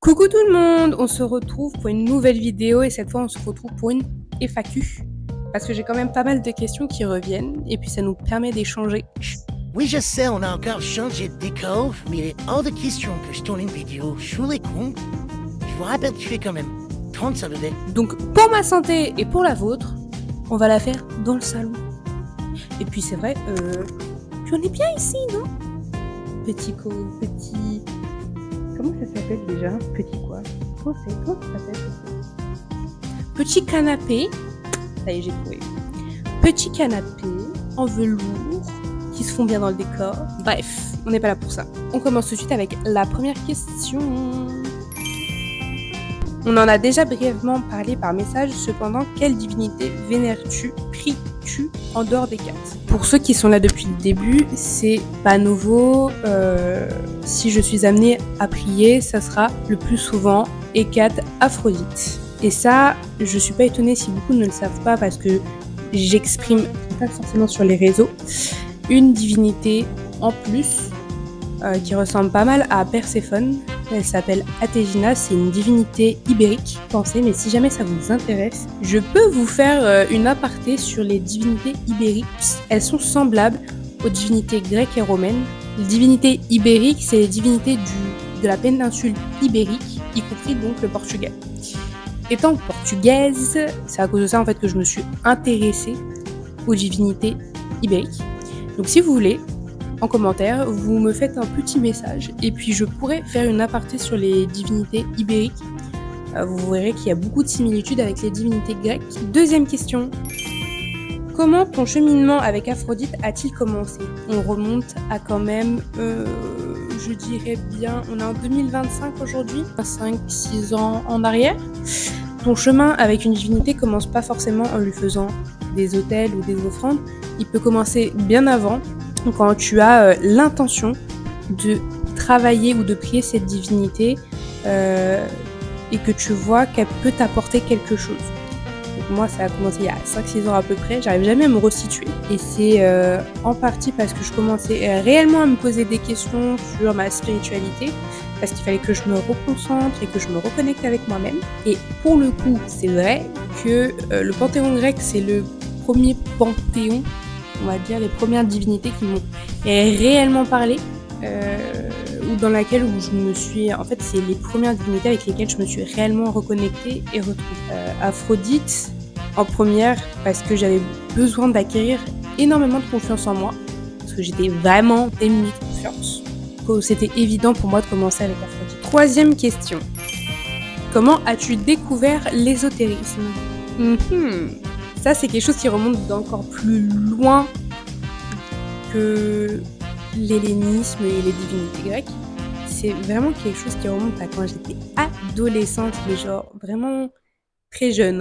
Coucou tout le monde, on se retrouve pour une nouvelle vidéo et cette fois on se retrouve pour une FAQ parce que j'ai quand même pas mal de questions qui reviennent et puis ça nous permet d'échanger. Oui, je sais, on a encore changé de décor, mais il est hors de question que je tourne une vidéo sur les cons. Je vous rappelle que tu fais quand même 30 saludés. Donc pour ma santé et pour la vôtre, on va la faire dans le salon. Et puis c'est vrai, on est bien ici, non? Petit. Comment ça s'appelle déjà? Petit quoi? Comment ça s'appelle? Petit canapé. Ça y est, j'ai trouvé. Petit canapé en velours qui se font bien dans le décor. Bref, on n'est pas là pour ça. On commence tout de suite avec la première question. On en a déjà brièvement parlé par message, cependant, quelle divinité vénères-tu, pries-tu en dehors des quatre? Pour ceux qui sont là depuis le début, c'est pas nouveau. Si je suis amenée à prier, ça sera le plus souvent Hécate, Aphrodite. Et ça, je suis pas étonnée si beaucoup ne le savent pas parce que j'exprime pas forcément sur les réseaux une divinité en plus qui ressemble pas mal à Perséphone. Elle s'appelle Athégina, c'est une divinité ibérique, pensez, mais si jamais ça vous intéresse, je peux vous faire une aparté sur les divinités ibériques. Elles sont semblables aux divinités grecques et romaines. Les divinités ibériques, c'est les divinités de la péninsule ibérique, y compris donc le Portugal. Étant portugaise, c'est à cause de ça en fait que je me suis intéressée aux divinités ibériques. Donc si vous voulez, en commentaire, vous me faites un petit message et puis je pourrais faire une aparté sur les divinités ibériques. Vous verrez qu'il y a beaucoup de similitudes avec les divinités grecques. Deuxième question. Comment ton cheminement avec Aphrodite a-t-il commencé? On remonte à quand même, je dirais bien, on est en 2025 aujourd'hui, 5-6 ans en arrière. Ton chemin avec une divinité commence pas forcément en lui faisant des autels ou des offrandes. Il peut commencer bien avant, quand tu as l'intention de travailler ou de prier cette divinité et que tu vois qu'elle peut t'apporter quelque chose. Donc moi, ça a commencé il y a 5-6 ans à peu près, j'arrive jamais à me resituer. Et c'est en partie parce que je commençais réellement à me poser des questions sur ma spiritualité, parce qu'il fallait que je me reconcentre et que je me reconnecte avec moi-même. Et pour le coup, c'est vrai que le panthéon grec, c'est le premier panthéon, on va dire, les premières divinités qui m'ont réellement parlé, ou dans laquelle où je me suis... En fait, c'est les premières divinités avec lesquelles je me suis réellement reconnectée et retrouvée. Aphrodite, en première, parce que j'avais besoin d'acquérir énormément de confiance en moi, parce que j'étais vraiment démunie de confiance. C'était évident pour moi de commencer avec Aphrodite. Troisième question. Comment as-tu découvert l'ésotérisme? Ça, c'est quelque chose qui remonte d'encore plus loin que l'hellénisme et les divinités grecques. C'est vraiment quelque chose qui remonte à quand j'étais adolescente, mais genre vraiment très jeune,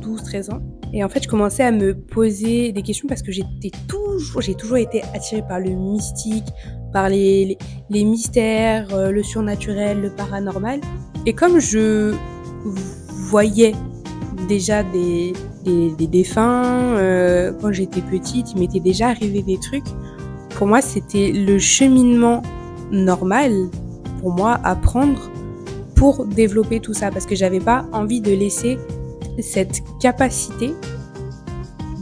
12-13 ans. Et en fait, je commençais à me poser des questions parce que j'ai toujours été attirée par le mystique, par les mystères, le surnaturel, le paranormal. Et comme je voyais déjà des défunts, quand j'étais petite, il m'était déjà arrivé des trucs. Pour moi, c'était le cheminement normal pour moi à prendre pour développer tout ça, parce que j'avais pas envie de laisser cette capacité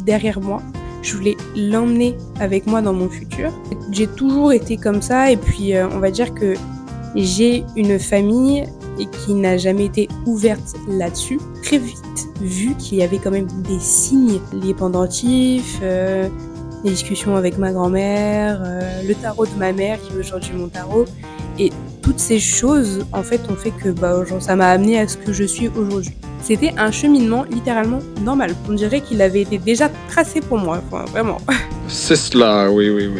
derrière moi. Je voulais l'emmener avec moi dans mon futur. J'ai toujours été comme ça, et puis on va dire que j'ai une famille et qui n'a jamais été ouverte là-dessus. Très vite vu qu'il y avait quand même des signes, les pendentifs, les discussions avec ma grand-mère, le tarot de ma mère qui est aujourd'hui mon tarot, et toutes ces choses en fait ont fait que ça m'a amené à ce que je suis aujourd'hui. C'était un cheminement littéralement normal. On dirait qu'il avait été déjà tracé pour moi, enfin, vraiment. C'est cela, oui.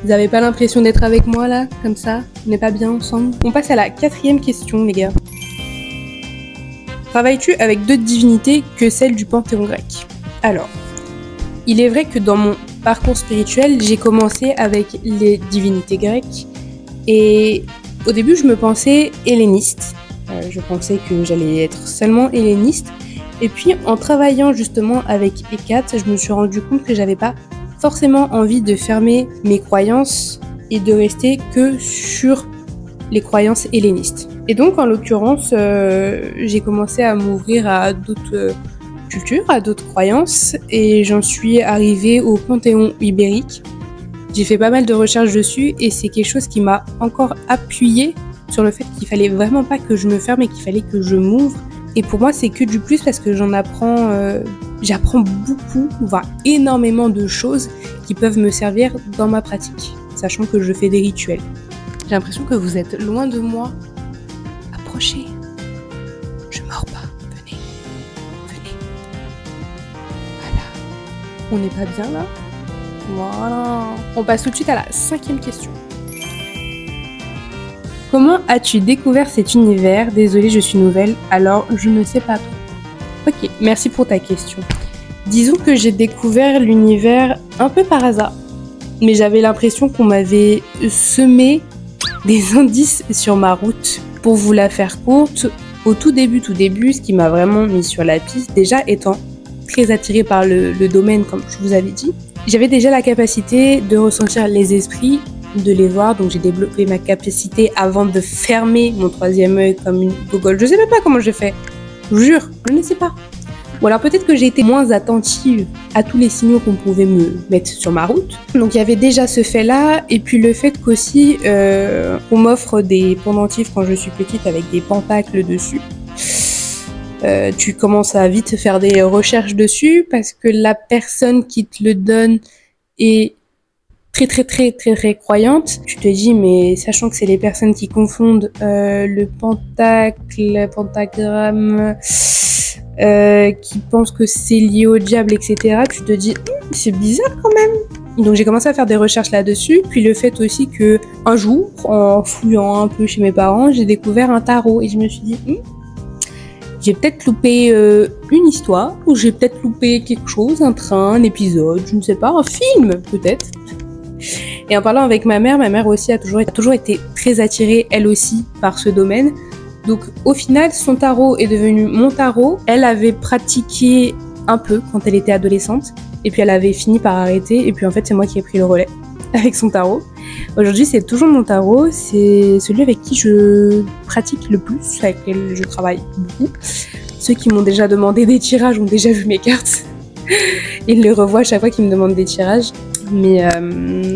Vous avez pas l'impression d'être avec moi là, comme ça? On n'est pas bien ensemble? On passe à la 4e question, les gars. Travailles-tu avec d'autres divinités que celles du panthéon grec? Alors, il est vrai que dans mon parcours spirituel, j'ai commencé avec les divinités grecques et au début, je me pensais helléniste. Je pensais que j'allais être seulement helléniste. Et puis, en travaillant justement avec Hécate, je me suis rendu compte que j'avais pas forcément envie de fermer mes croyances et de rester que sur les croyances hellénistes. Et donc, en l'occurrence, j'ai commencé à m'ouvrir à d'autres cultures, à d'autres croyances, et j'en suis arrivée au panthéon ibérique. J'ai fait pas mal de recherches dessus, et c'est quelque chose qui m'a encore appuyée sur le fait qu'il fallait vraiment pas que je me ferme et qu'il fallait que je m'ouvre. Et pour moi, c'est que du plus parce que j'apprends beaucoup, voire énormément de choses qui peuvent me servir dans ma pratique, sachant que je fais des rituels. J'ai l'impression que vous êtes loin de moi. Approchez. Je mords pas. Venez. Voilà. On n'est pas bien là? Voilà. On passe tout de suite à la 5e question. Comment as-tu découvert cet univers? Désolée, je suis nouvelle, alors je ne sais pas trop. Ok, merci pour ta question. Disons que j'ai découvert l'univers un peu par hasard, mais j'avais l'impression qu'on m'avait semé des indices sur ma route. Pour vous la faire courte, au tout début, ce qui m'a vraiment mis sur la piste, déjà étant très attirée par le domaine, comme je vous avais dit, j'avais déjà la capacité de ressentir les esprits, de les voir, donc j'ai développé ma capacité avant de fermer mon 3e œil comme une gogole. Je sais même pas comment j'ai fait, je vous jure, je ne sais pas. Ou alors peut-être que j'ai été moins attentive à tous les signaux qu'on pouvait me mettre sur ma route. Donc il y avait déjà ce fait-là, et puis le fait qu'aussi on m'offre des pendentifs quand je suis petite avec des pentacles dessus. Tu commences à vite faire des recherches dessus parce que la personne qui te le donne est très croyante. Tu te dis, mais sachant que c'est les personnes qui confondent le pentagramme, qui pensent que c'est lié au diable, etc., tu te dis, c'est bizarre quand même. Donc j'ai commencé à faire des recherches là-dessus, puis le fait aussi que un jour, en fouillant un peu chez mes parents, j'ai découvert un tarot, et je me suis dit, j'ai peut-être loupé une histoire, ou j'ai peut-être loupé quelque chose, un train, un épisode, je ne sais pas, un film peut-être. Et en parlant avec ma mère aussi a toujours été très attirée, elle aussi, par ce domaine. Donc au final, son tarot est devenu mon tarot. Elle avait pratiqué un peu quand elle était adolescente, et puis elle avait fini par arrêter, et puis en fait c'est moi qui ai pris le relais avec son tarot. Aujourd'hui c'est toujours mon tarot, c'est celui avec qui je pratique le plus, avec lequel je travaille beaucoup. Ceux qui m'ont déjà demandé des tirages ont déjà vu mes cartes. Ils les revoient à chaque fois qu'ils me demandent des tirages. Mais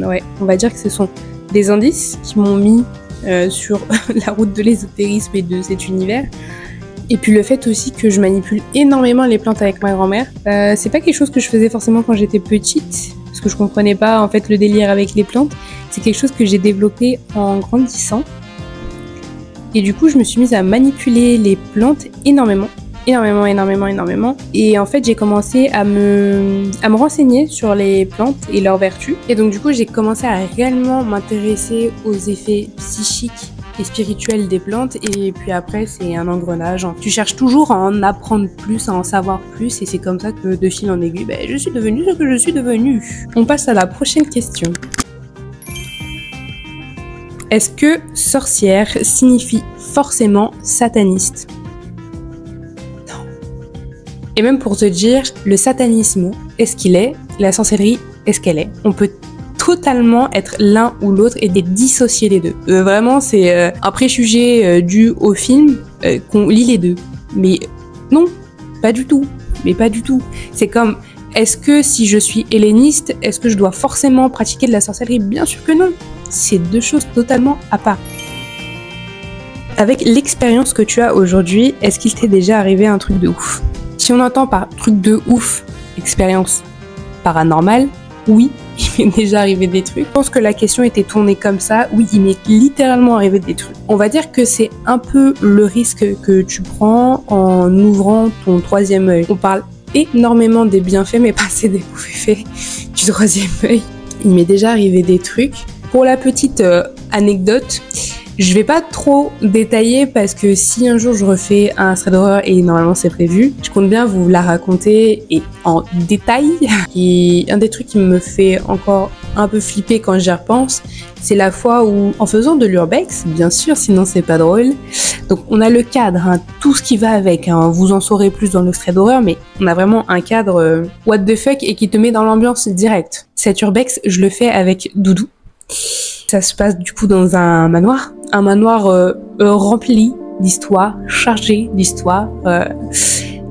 ouais, on va dire que ce sont des indices qui m'ont mis sur la route de l'ésotérisme et de cet univers. Et puis le fait aussi que je manipule énormément les plantes avec ma grand-mère. C'est pas quelque chose que je faisais forcément quand j'étais petite, parce que je comprenais pas en fait le délire avec les plantes. C'est quelque chose que j'ai développé en grandissant. Et du coup, je me suis mise à manipuler les plantes énormément. Et en fait, j'ai commencé à me renseigner sur les plantes et leurs vertus. Et donc du coup, j'ai commencé à réellement m'intéresser aux effets psychiques et spirituels des plantes. Et puis après, c'est un engrenage. Tu cherches toujours à en apprendre plus, à en savoir plus. Et c'est comme ça que de fil en aiguille, je suis devenue ce que je suis devenue. On passe à la prochaine question. Est-ce que sorcière signifie forcément sataniste ? Et même pour te dire, le satanisme, est-ce qu'il est? La sorcellerie, est-ce qu'elle est? On peut totalement être l'un ou l'autre et dissocier les deux. Vraiment, c'est un préjugé dû au film qu'on lit les deux. Mais non, pas du tout. Mais pas du tout. C'est comme, est-ce que si je suis helléniste, est-ce que je dois forcément pratiquer de la sorcellerie? Bien sûr que non. C'est deux choses totalement à part. Avec l'expérience que tu as aujourd'hui, est-ce qu'il t'est déjà arrivé un truc de ouf? Si on entend par truc de ouf, expérience paranormale, oui, il m'est déjà arrivé des trucs. Je pense que la question était tournée comme ça. Oui, il m'est littéralement arrivé des trucs. On va dire que c'est un peu le risque que tu prends en ouvrant ton 3e œil. On parle énormément des bienfaits, mais pas assez des mauvais effets du 3e œil. Il m'est déjà arrivé des trucs. Pour la petite anecdote, je vais pas trop détailler parce que si un jour je refais un thread d'horreur, et normalement c'est prévu, je compte bien vous la raconter et en détail. Et un des trucs qui me fait encore un peu flipper quand j'y repense, c'est la fois où, en faisant de l'urbex, bien sûr, sinon c'est pas drôle. Donc on a le cadre, tout ce qui va avec, vous en saurez plus dans le thread d'horreur, mais on a vraiment un cadre what the fuck et qui te met dans l'ambiance directe. Cet urbex, je le fais avec Doudou. Ça se passe du coup dans un manoir rempli d'histoire, chargé d'histoire,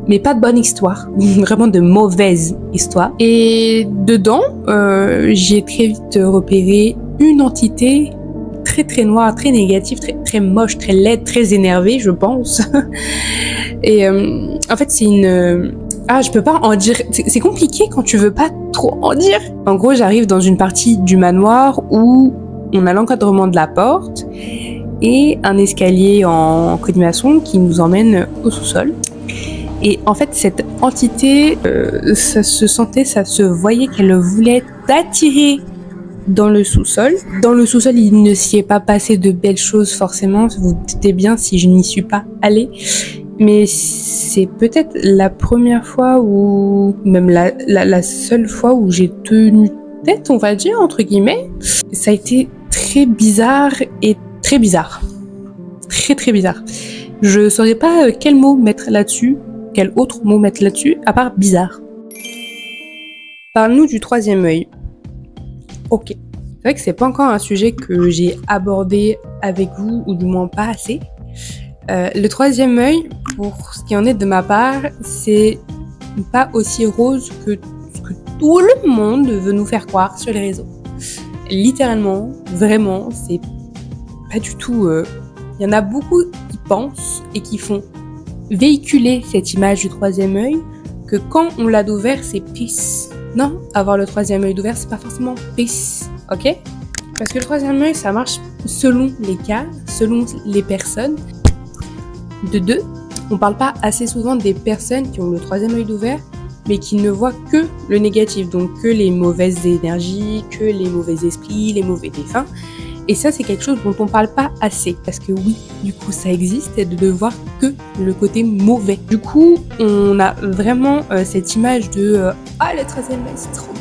mais pas de bonne histoire, vraiment de mauvaise histoire. Et dedans, j'ai très vite repéré une entité très très noire, très négative, très moche, très laide, très énervée, je pense. Et en fait, c'est une... je peux pas en dire... C'est compliqué quand tu veux pas trop en dire. En gros, j'arrive dans une partie du manoir où on a l'encadrement de la porte et un escalier en colimaçon qui nous emmène au sous-sol. Et en fait, cette entité, ça se sentait, ça se voyait qu'elle voulait t'attirer dans le sous-sol. Dans le sous-sol, il ne s'y est pas passé de belles choses forcément. Vous vous doutez bien si je n'y suis pas allée. Mais c'est peut-être la première fois ou même la seule fois où j'ai tenu tête, on va dire, entre guillemets. Ça a été très bizarre et très bizarre. Très très bizarre. Je saurais pas quel mot mettre là-dessus, quel autre mot mettre là-dessus, à part bizarre. Parle-nous du troisième œil. Ok. C'est vrai que c'est pas encore un sujet que j'ai abordé avec vous, ou du moins pas assez. Le troisième œil, pour ce qui en est de ma part, c'est pas aussi rose que ce que tout le monde veut nous faire croire sur les réseaux. Littéralement, vraiment, c'est pas du tout... Il y en a beaucoup qui pensent et qui font véhiculer cette image du troisième œil que quand on l'a d'ouvert, c'est peace. Non, avoir le troisième œil d'ouvert, c'est pas forcément peace, ok? Parce que le troisième œil, ça marche selon les cas, selon les personnes. De deux, on parle pas assez souvent des personnes qui ont le troisième œil d'ouvert, mais qui ne voient que le négatif, donc que les mauvaises énergies, que les mauvais esprits, les mauvais défunts. Et ça, c'est quelque chose dont on parle pas assez. Parce que oui, du coup, ça existe, de voir que le côté mauvais. Du coup, on a vraiment cette image de le troisième œil, c'est trop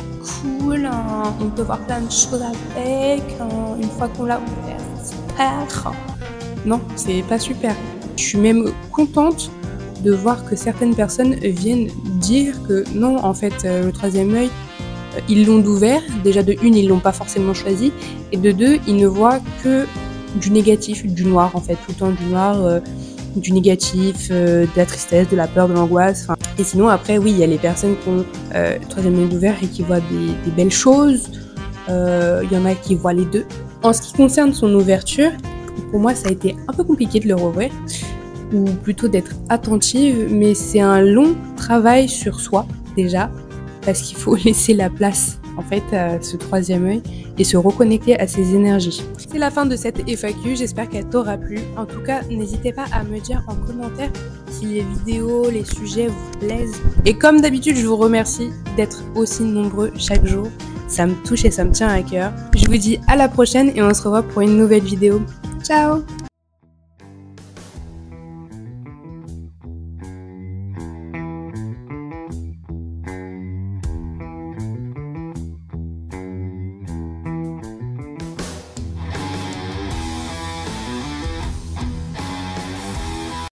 cool, hein, on peut voir plein de choses avec, une fois qu'on l'a ouvert, c'est super. Non, c'est pas super. Je suis même contente de voir que certaines personnes viennent dire que non, en fait, le troisième œil, ils l'ont d'ouvert. Déjà de une, ils l'ont pas forcément choisi, et de deux, ils ne voient que du négatif, du noir en fait, tout le temps du noir, du négatif, de la tristesse, de la peur, de l'angoisse. Et sinon après, oui, il y a les personnes qui ont le troisième œil d'ouvert et qui voient des belles choses. Il y en a qui voient les deux. En ce qui concerne son ouverture, pour moi, ça a été un peu compliqué de le rouvrir, ou plutôt d'être attentive, mais c'est un long travail sur soi déjà, parce qu'il faut laisser la place en fait à ce troisième œil et se reconnecter à ses énergies. C'est la fin de cette FAQ, j'espère qu'elle t'aura plu. En tout cas, n'hésitez pas à me dire en commentaire si les vidéos, les sujets vous plaisent. Et comme d'habitude, je vous remercie d'être aussi nombreux chaque jour. Ça me touche et ça me tient à cœur. Je vous dis à la prochaine et on se revoit pour une nouvelle vidéo. Ciao!